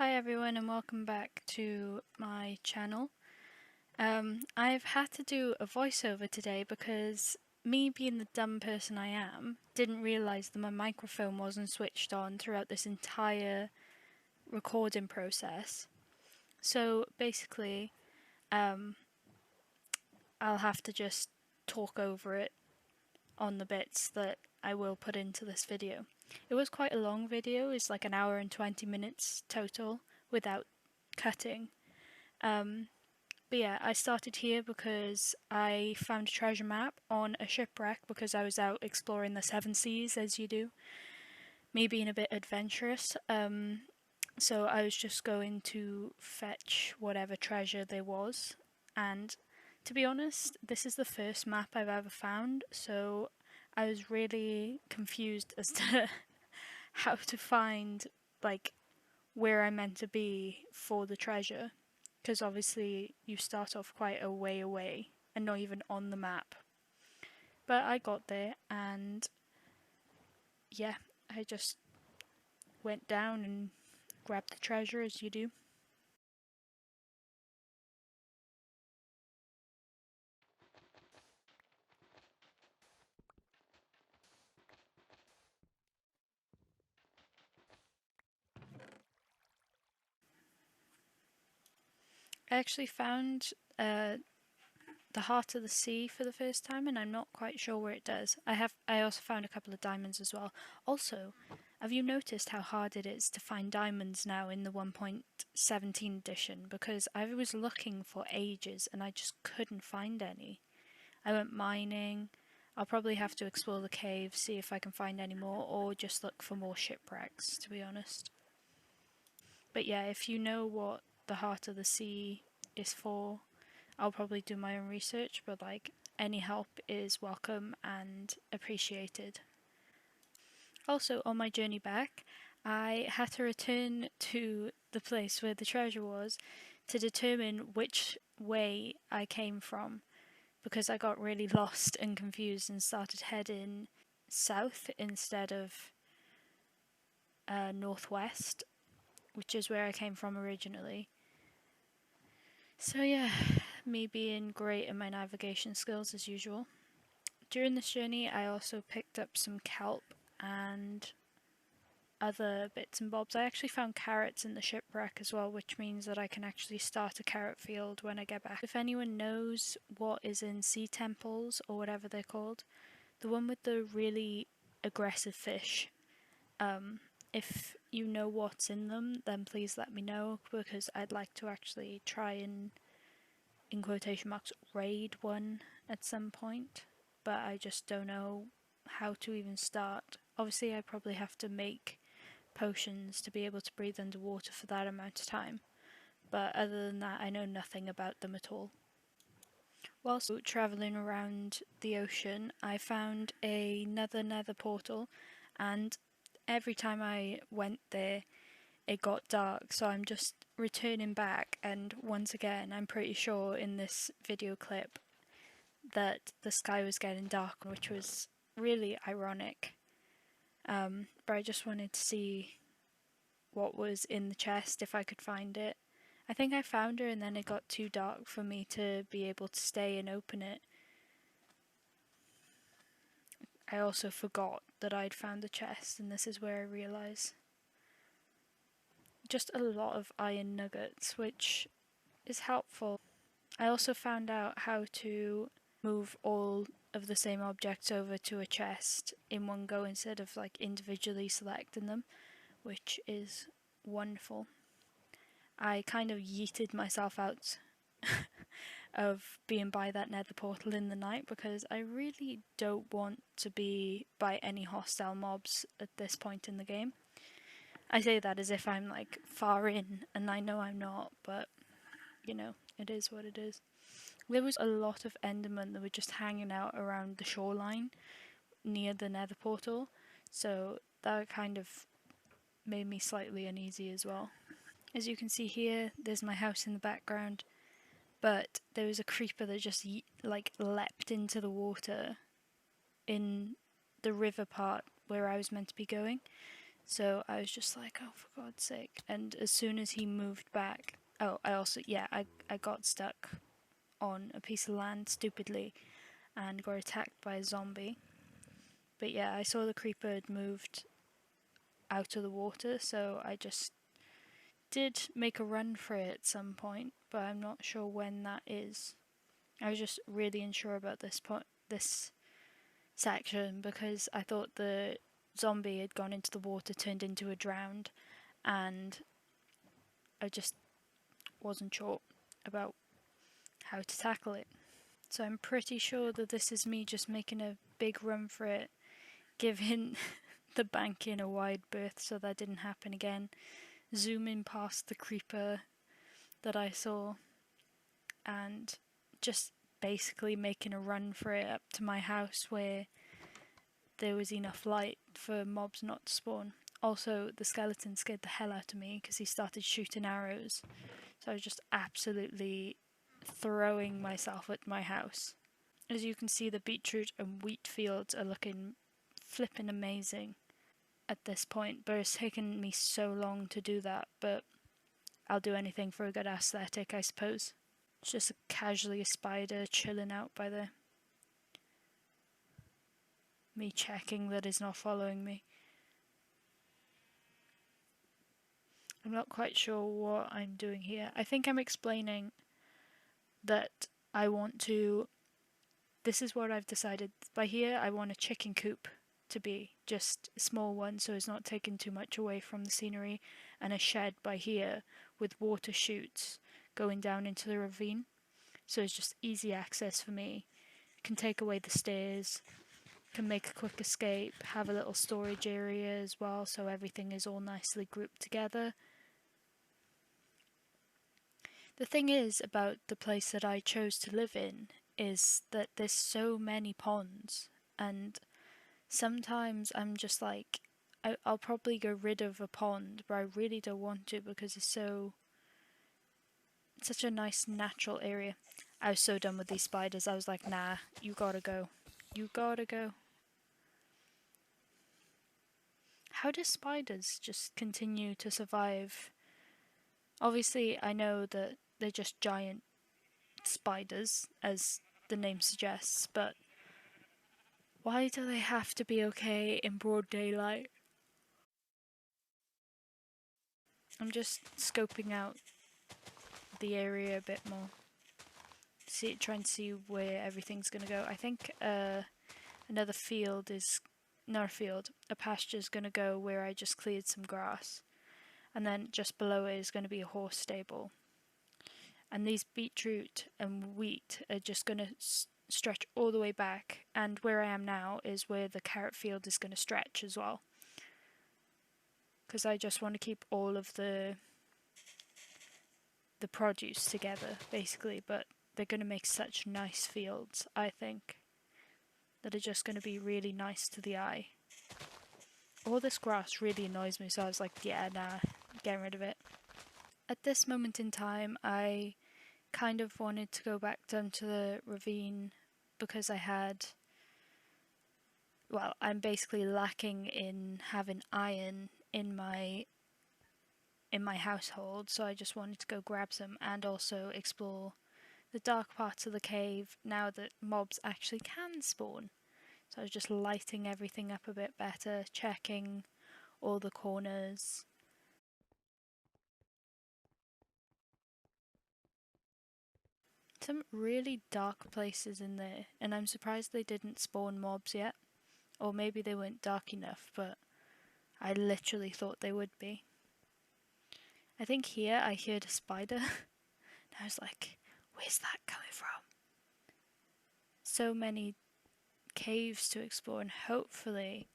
Hi everyone and welcome back to my channel. I've had to do a voiceover today because me being the dumb person I am, didn't realise that my microphone wasn't switched on throughout this entire recording process. So basically, I'll have to just talk over it on the bits that I will put into this video. It was quite a long video, it's like an hour and 20 minutes total without cutting. But yeah, I started here because I found a treasure map on a shipwreck because I was out exploring the seven seas, as you do. Me being a bit adventurous, so I was just going to fetch whatever treasure there was. And to be honest, this is the first map I've ever found, so I was really confused as to how to find, like, where I'm meant to be for the treasure. Because obviously you start off quite a way away and not even on the map. But I got there and yeah, I just went down and grabbed the treasure as you do. I actually found the heart of the sea for the first time and I'm not quite sure where it does. I also found a couple of diamonds as well. Also, have you noticed how hard it is to find diamonds now in the 1.17 edition? Because I was looking for ages and I just couldn't find any. I went mining. I'll probably have to explore the caves, see if I can find any more, or just look for more shipwrecks, to be honest. But yeah, if you know what the heart of the sea is for, I'll probably do my own research, but like, any help is welcome and appreciated. Also, on my journey back, I had to return to the place where the treasure was to determine which way I came from, because I got really lost and confused and started heading south instead of northwest, which is where I came from originally. So yeah, me being great at my navigation skills as usual. During this journey I also picked up some kelp and other bits and bobs. I actually found carrots in the shipwreck as well, which means that I can actually start a carrot field when I get back. If anyone knows what is in sea temples or whatever they're called, the one with the really aggressive fish, if you know what's in them, then please let me know, because I'd like to actually try and, in quotation marks, raid one at some point, but I just don't know how to even start. Obviously I probably have to make potions to be able to breathe underwater for that amount of time, but other than that I know nothing about them at all. Whilst travelling around the ocean, I found another nether portal, and every time I went there it got dark, so I'm just returning back, and once again I'm pretty sure in this video clip that the sky was getting dark, which was really ironic. But I just wanted to see what was in the chest, if I could find it. I think I found her and then it got too dark for me to be able to stay and open it. I also forgot that I'd found the chest, and this is where I realise. Just a lot of iron nuggets, which is helpful. I also found out how to move all of the same objects over to a chest in one go instead of like individually selecting them, which is wonderful. I kind of yeeted myself out of being by that nether portal in the night because I really don't want to be by any hostile mobs at this point in the game. I say that as if I'm like far in, and I know I'm not, but you know, it is what it is. There was a lot of endermen that were just hanging out around the shoreline near the nether portal, so that kind of made me slightly uneasy as well. As you can see here, there's my house in the background, but there was a creeper that just like leapt into the water in the river part where I was meant to be going. So I was just like, oh, for God's sake. And as soon as he moved back, oh, I got stuck on a piece of land stupidly and got attacked by a zombie. But yeah, I saw the creeper had moved out of the water, so I just did make a run for it at some point, but I'm not sure when that is. I was just really unsure about this section, because I thought the zombie had gone into the water, turned into a drowned, and I just wasn't sure about how to tackle it. So I'm pretty sure that this is me just making a big run for it, giving the banking a wide berth so that didn't happen again, zooming past the creeper that I saw, and just basically making a run for it up to my house where there was enough light for mobs not to spawn. Also, the skeleton scared the hell out of me because he started shooting arrows, so I was just absolutely throwing myself at my house. As you can see, the beetroot and wheat fields are looking flippin' amazing at this point, but it's taken me so long to do that, but I'll do anything for a good aesthetic, I suppose. It's just casually a spider chilling out by there. Me checking that it's not following me. I'm not quite sure what I'm doing here. I think I'm explaining that I want to... This is what I've decided. By here, I want a chicken coop to be. Just a small one, so it's not taking too much away from the scenery. And a shed by here with water chutes going down into the ravine. So it's just easy access for me. Can take away the stairs. Can make a quick escape. Have a little storage area as well, so everything is all nicely grouped together. The thing is about the place that I chose to live in is that there's so many ponds, and sometimes I'm just like, I'll probably go rid of a pond, but I really don't want to because it's such a nice natural area. I was so done with these spiders. I was like, nah, you gotta go. You gotta go. How do spiders just continue to survive? Obviously, I know that they're just giant spiders, as the name suggests, but why do they have to be okay in broad daylight? I'm just scoping out the area a bit more. Trying to see where everything's gonna go. I think another field is... not a field, a pasture is gonna go where I just cleared some grass. And then just below it is going to be a horse stable. And these beetroot and wheat are just going to stretch all the way back, and where I am now is where the carrot field is going to stretch as well, because I just want to keep all of the produce together basically. But they're going to make such nice fields, I think, that are just going to be really nice to the eye. All this grass really annoys me, so I was like, yeah, nah, getting rid of it. At this moment in time, I kind of wanted to go back down to the ravine because I'm basically lacking in having iron in my household, so I just wanted to go grab some and also explore the dark parts of the cave now that mobs actually can spawn. So I was just lighting everything up a bit better, checking all the corners. Some really dark places in there, and I'm surprised they didn't spawn mobs yet. Or maybe they weren't dark enough, but I literally thought they would be. I think here I heard a spider, and I was like, where's that coming from? So many caves to explore, and hopefully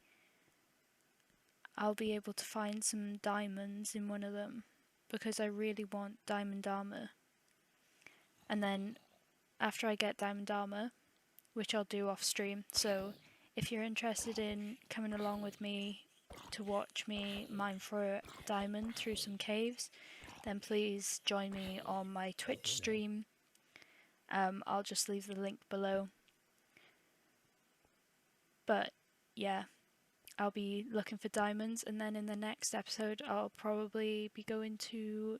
I'll be able to find some diamonds in one of them, because I really want diamond armor. And then after I get diamond armor, which I'll do off stream, so if you're interested in coming along with me to watch me mine for a diamond through some caves, then please join me on my Twitch stream. I'll just leave the link below. But yeah, I'll be looking for diamonds, and then in the next episode I'll probably be going to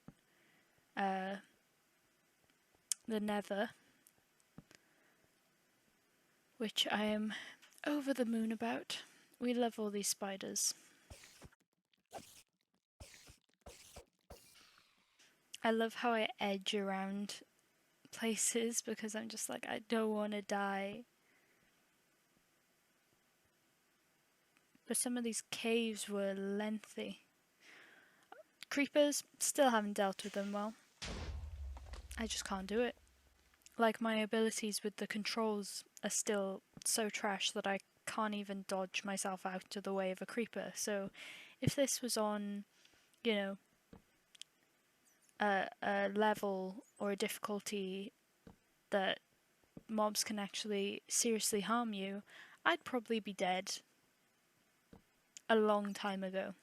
the Nether, which I am over the moon about. We love all these spiders. I love how I edge around places because I'm just like, I don't want to die. But some of these caves were lengthy. Creepers, still haven't dealt with them well. I just can't do it. Like, my abilities with the controls are still so trash that I can't even dodge myself out of the way of a creeper. So if this was on, you know, a level or a difficulty that mobs can actually seriously harm you, I'd probably be dead a long time ago.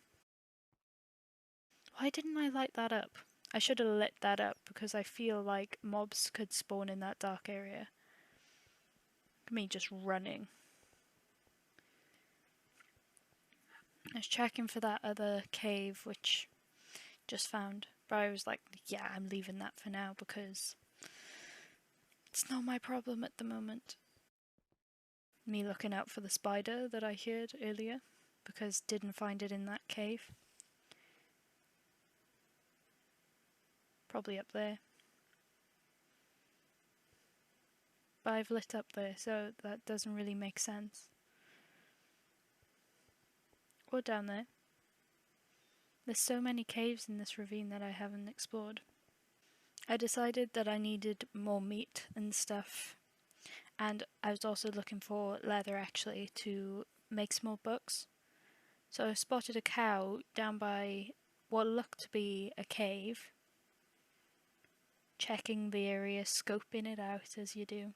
Why didn't I light that up? I should have lit that up because I feel like mobs could spawn in that dark area. Me just running. I was checking for that other cave which just found, but I was like, yeah, I'm leaving that for now because it's not my problem at the moment. Me looking out for the spider that I heard earlier because didn't find it in that cave. Probably up there. But I've lit up there, so that doesn't really make sense. Or down there. There's so many caves in this ravine that I haven't explored. I decided that I needed more meat and stuff, and I was also looking for leather actually to make small books. So I spotted a cow down by what looked to be a cave, checking the area, scoping it out as you do,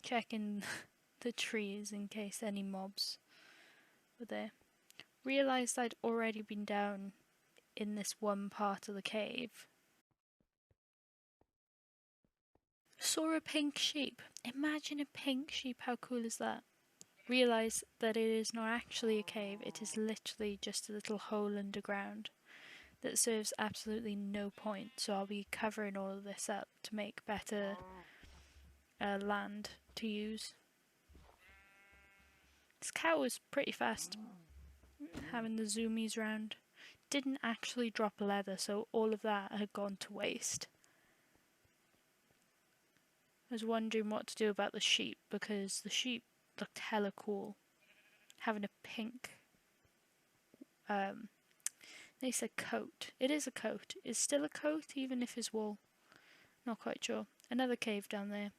checking the trees in case any mobs were there. Realised I'd already been down in this one part of the cave. Saw a pink sheep. Imagine a pink sheep, how cool is that? Realised that it is not actually a cave, it is literally just a little hole underground that serves absolutely no point, so I'll be covering all of this up to make better land to use. This cow was pretty fast, having the zoomies round. Didn't actually drop leather, so all of that had gone to waste. I was wondering what to do about the sheep because the sheep looked hella cool. Having a pink, they said coat. It is a coat. It's still a coat even if it's wool. Not quite sure. Another cave down there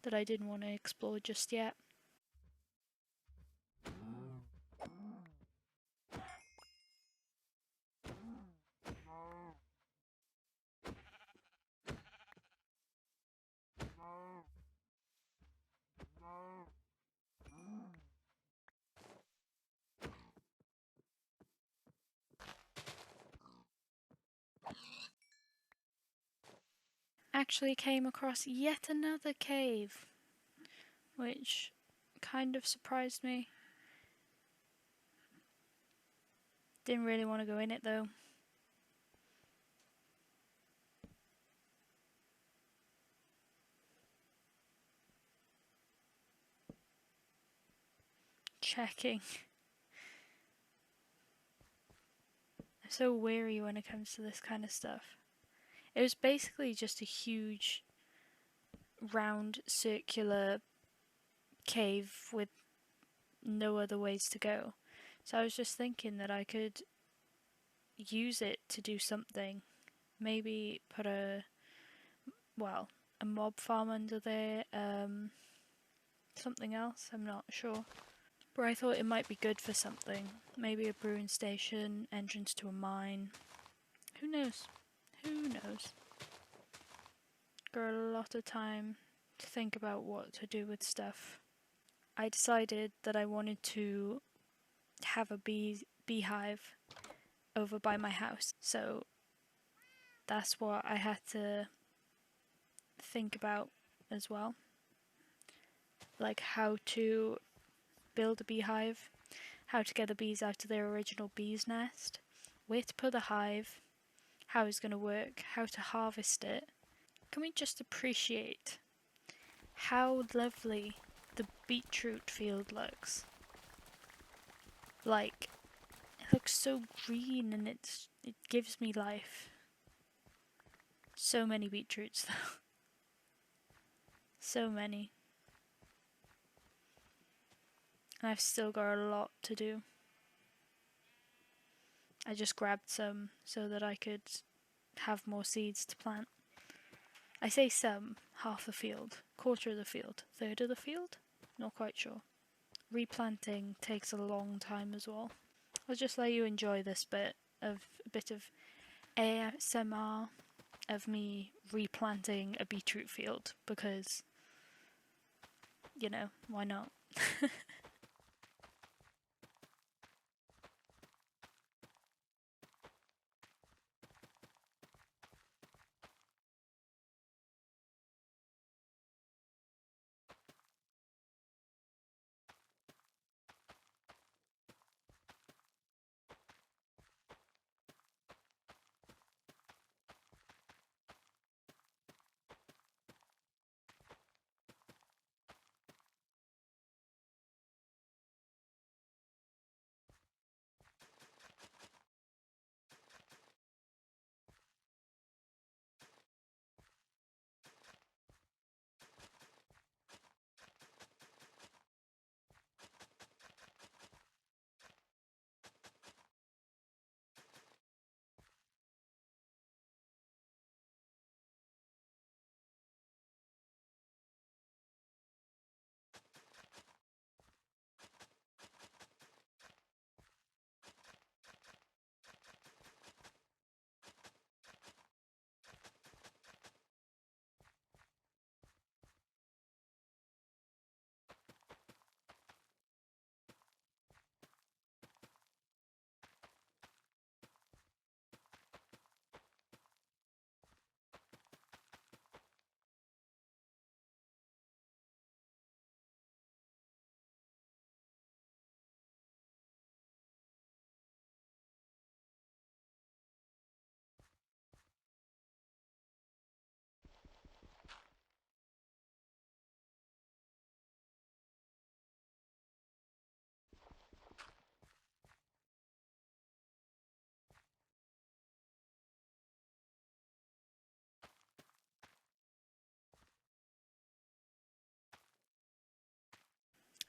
that I didn't want to explore just yet. Actually came across yet another cave, which kind of surprised me. Didn't really want to go in it though. Checking. I'm so weary when it comes to this kind of stuff. It was basically just a huge round circular cave with no other ways to go. So I was just thinking that I could use it to do something. Maybe put a mob farm under there, something else, I'm not sure. But I thought it might be good for something. Maybe a brewing station, entrance to a mine. Who knows? Who knows? Got a lot of time to think about what to do with stuff. I decided that I wanted to have a beehive over by my house. So that's what I had to think about as well. Like how to build a beehive, how to get the bees out of their original bee's nest, where to put the hive, how it's going to work, how to harvest it. Can we just appreciate how lovely the beetroot field looks? Like, it looks so green and it gives me life. So many beetroots though. So many. And I've still got a lot to do. I just grabbed some so that I could have more seeds to plant. I say some, half the field, quarter of the field, third of the field? Not quite sure. Replanting takes a long time as well. I'll just let you enjoy this bit of ASMR of me replanting a beetroot field because, you know, why not?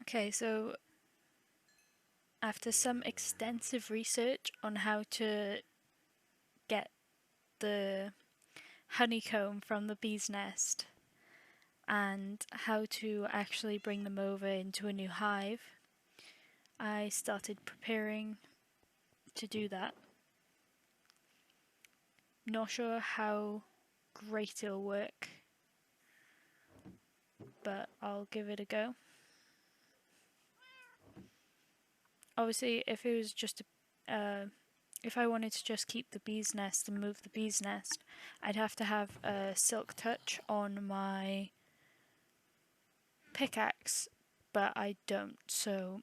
Okay, so after some extensive research on how to get the honeycomb from the bee's nest and how to actually bring them over into a new hive, I started preparing to do that. Not sure how great it'll work, but I'll give it a go. Obviously, if it was just if I wanted to just keep the bee's nest and move the bee's nest, I'd have to have a silk touch on my pickaxe, but I don't, so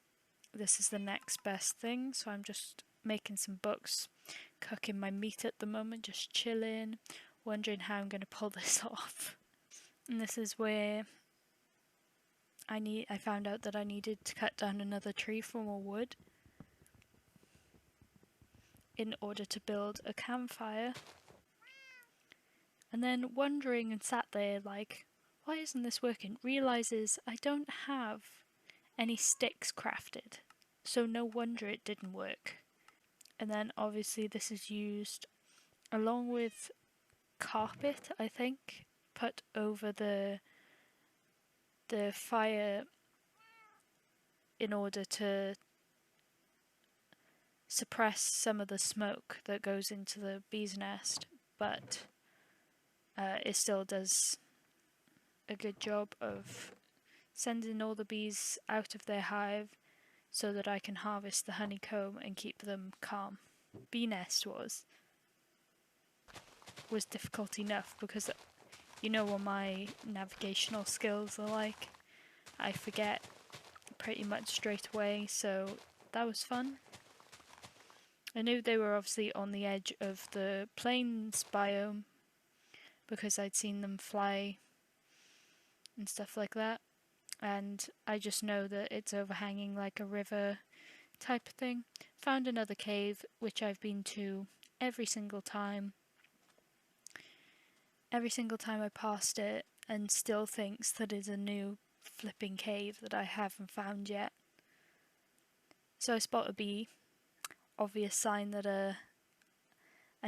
this is the next best thing. So I'm just making some books, cooking my meat at the moment, just chilling, wondering how I'm going to pull this off. And this is where I found out that I needed to cut down another tree for more wood in order to build a campfire. And then wondering and sat there like, why isn't this working? Realizes I don't have any sticks crafted, so no wonder it didn't work. And then obviously this is used along with carpet, I think, put over the fire in order to suppress some of the smoke that goes into the bee's nest, but it still does a good job of sending all the bees out of their hive so that I can harvest the honeycomb and keep them calm. Bee nest was difficult enough because you know what my navigational skills are like. I forget pretty much straight away, so that was fun. I knew they were obviously on the edge of the plains biome because I'd seen them fly and stuff like that, and I just know that it's overhanging like a river type of thing. Found another cave which I've been to every single time I passed it, and still thinks that it's a new flipping cave that I haven't found yet. So I spot a bee, obvious sign that a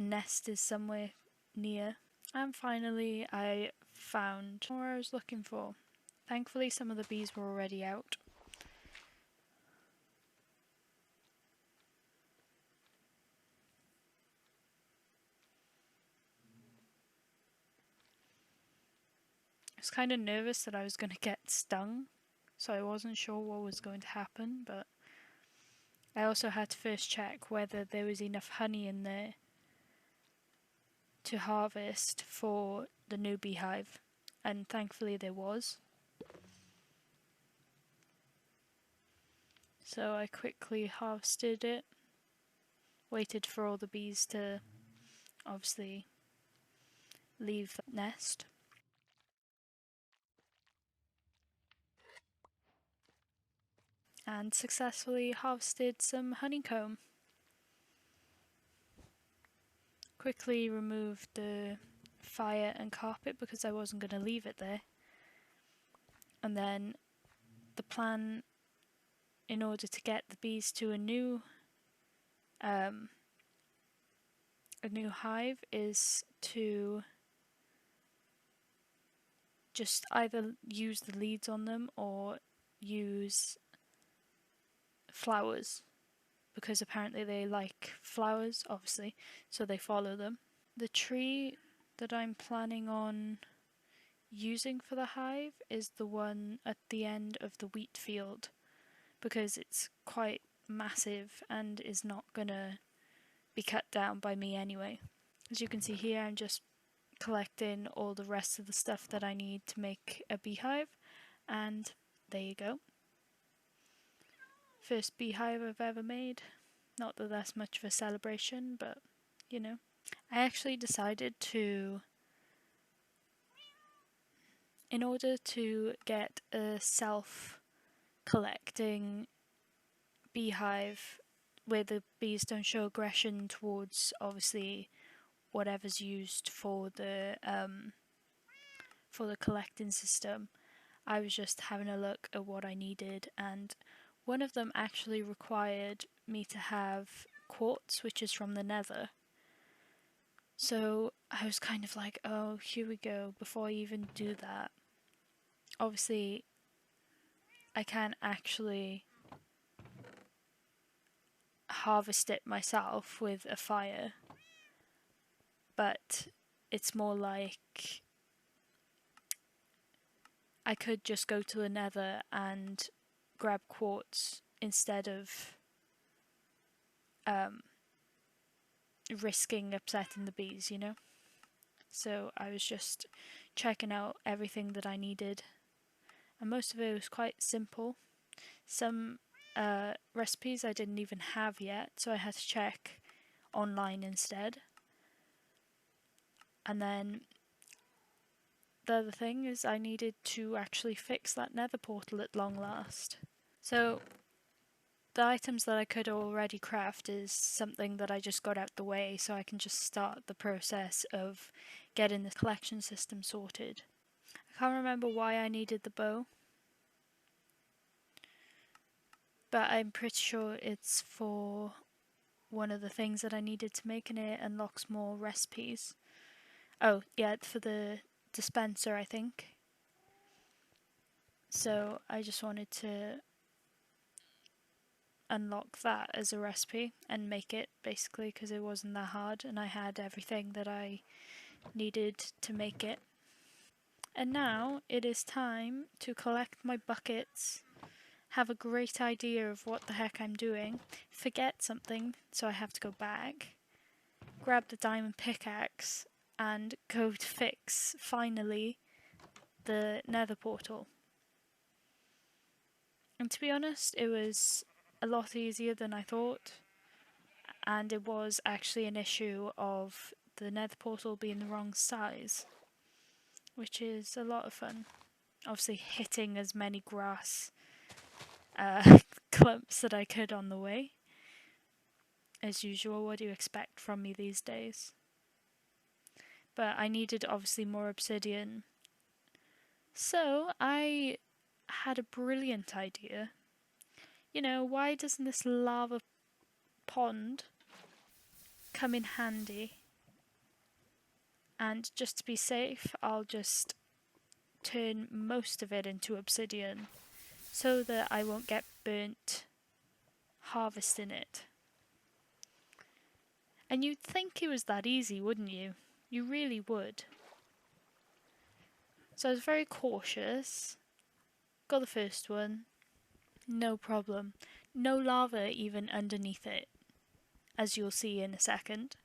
nest is somewhere near. And finally I found what I was looking for. Thankfully some of the bees were already out. I was kind of nervous that I was going to get stung, so I wasn't sure what was going to happen, but I also had to first check whether there was enough honey in there to harvest for the new beehive, and thankfully there was. So I quickly harvested it, waited for all the bees to obviously leave the nest, and successfully harvested some honeycomb. Quickly removed the fire and carpet because I wasn't going to leave it there. And then the plan in order to get the bees to a new hive is to just either use the leads on them or use flowers, because apparently they like flowers, obviously, so they follow them. The tree that I'm planning on using for the hive is the one at the end of the wheat field, because it's quite massive and is not gonna be cut down by me anyway. As you can see here, I'm just collecting all the rest of the stuff that I need to make a beehive, and there you go. First beehive I've ever made. Not that that's much of a celebration, but you know. I actually decided to, in order to get a self-collecting beehive where the bees don't show aggression towards obviously whatever's used for the collecting system, I was just having a look at what I needed, and one of them actually required me to have quartz, which is from the Nether. So I was kind of like, oh, here we go. Before I even do that, obviously I can't actually harvest it myself with a fire, but it's more like I could just go to the Nether and grab quartz instead of risking upsetting the bees, you know? So I was just checking out everything that I needed, and most of it was quite simple. Some recipes I didn't even have yet, so I had to check online instead. And then the other thing is I needed to actually fix that nether portal at long last. So the items that I could already craft is something that I just got out the way, so I can just start the process of getting the collection system sorted. I can't remember why I needed the bow, but I'm pretty sure it's for one of the things that I needed to make, and it unlocks more recipes. Oh yeah, for the dispenser, I think. So I just wanted to unlock that as a recipe and make it, basically, because it wasn't that hard and I had everything that I needed to make it. And now it is time to collect my buckets, have a great idea of what the heck I'm doing, forget something so I have to go back, grab the diamond pickaxe and go to fix, finally, the nether portal. And to be honest, it was a lot easier than I thought, and it was actually an issue of the nether portal being the wrong size, which is a lot of fun. Obviously hitting as many grass clumps that I could on the way. As usual, what do you expect from me these days? But I needed obviously more obsidian. So I had a brilliant idea. You know, why doesn't this lava pond come in handy? And just to be safe, I'll just turn most of it into obsidian so that I won't get burnt harvesting it. And you'd think it was that easy, wouldn't you? You really would. So I was very cautious. Got the first one. No problem. No lava even underneath it, as you'll see in a second.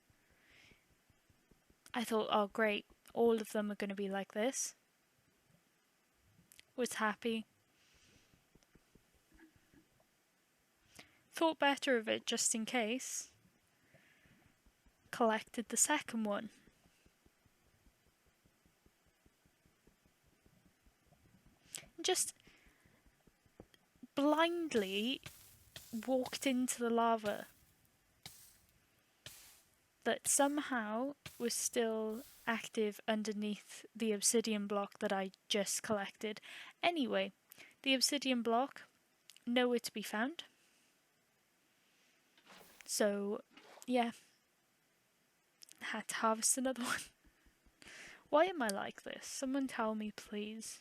I thought, oh great, all of them are going to be like this. Was happy. Thought better of it just in case. Collected the second one. Just blindly walked into the lava that somehow was still active underneath the obsidian block that I just collected. Anyway, the obsidian block, nowhere to be found. So, yeah, had to harvest another one. Why am I like this? Someone tell me, please.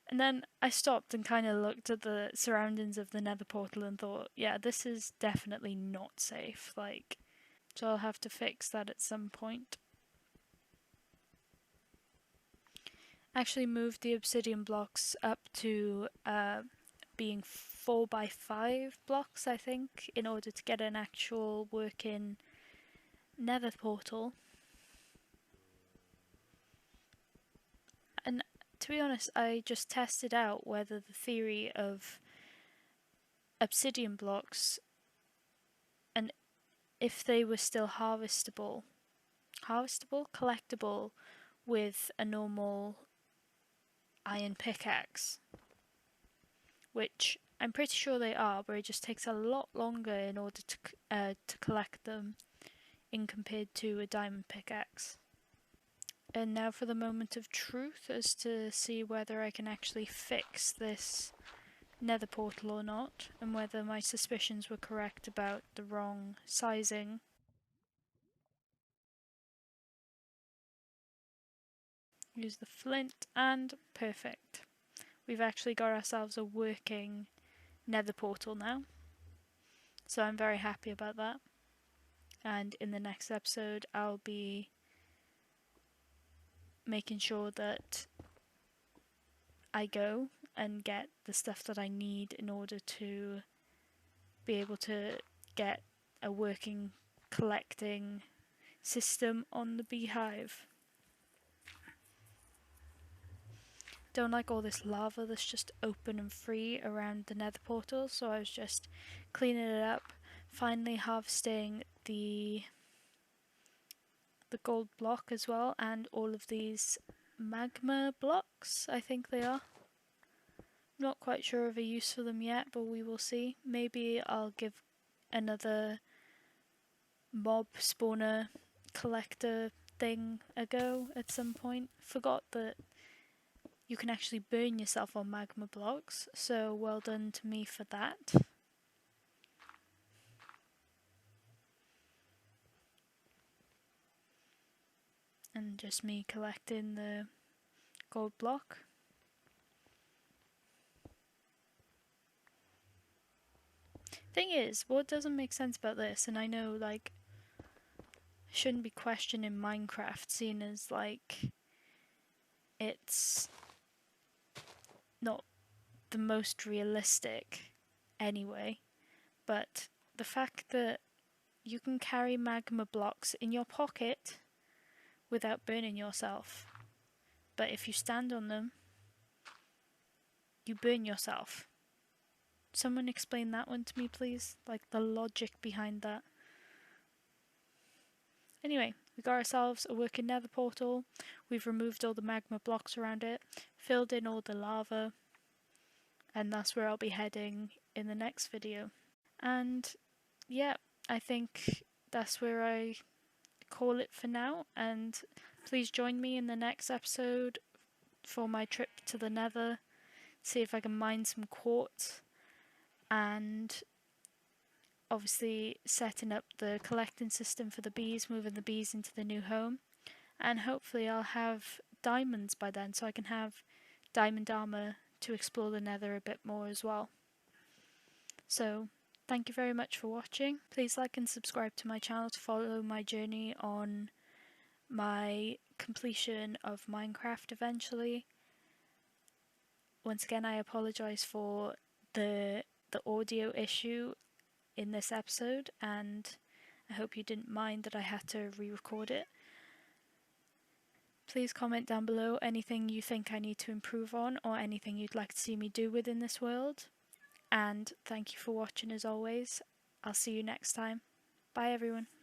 And then I stopped and kind of looked at the surroundings of the nether portal and thought, yeah, this is definitely not safe. Like, so I'll have to fix that at some point. Actually moved the obsidian blocks up to being 4x5 blocks, I think, in order to get an actual working nether portal. And to be honest, I just tested out whether the theory of obsidian blocks and if they were still collectible with a normal iron pickaxe, which I'm pretty sure they are, but it just takes a lot longer in order to collect them in compared to a diamond pickaxe. And now for the moment of truth as to see whether I can actually fix this nether portal or not, and whether my suspicions were correct about the wrong sizing. Use the flint and perfect. We've actually got ourselves a working nether portal now. So I'm very happy about that. And in the next episode I'll be making sure that I go and get the stuff that I need in order to be able to get a working collecting system on the beehive. Don't like all this lava that's just open and free around the nether portal, so I was just cleaning it up, finally harvesting the gold block as well, and all of these magma blocks, I think they are. Not quite sure of a use for them yet, but we will see. Maybe I'll give another mob spawner collector thing a go at some point. Forgot that you can actually burn yourself on magma blocks, so well done to me for that. And just me collecting the gold block. Thing is, what doesn't make sense about this, and I know like shouldn't be questioned in Minecraft, seeing as like it's not the most realistic anyway, but the fact that you can carry magma blocks in your pocket without burning yourself, but if you stand on them, you burn yourself. Someone explain that one to me, please, like the logic behind that. Anyway, we got ourselves a working nether portal. We've removed all the magma blocks around it, filled in all the lava, and that's where I'll be heading in the next video. And yeah, I think that's where I call it for now, and please join me in the next episode for my trip to the nether, see if I can mine some quartz, and obviously setting up the collecting system for the bees, moving the bees into the new home, and hopefully I'll have diamonds by then so I can have diamond armor to explore the nether a bit more as well. So thank you very much for watching. Please like and subscribe to my channel to follow my journey on my completion of Minecraft eventually. Once again, I apologise for the audio issue in this episode, and I hope you didn't mind that I had to re-record it. Please comment down below anything you think I need to improve on or anything you'd like to see me do within this world. And thank you for watching as always. I'll see you next time. Bye everyone.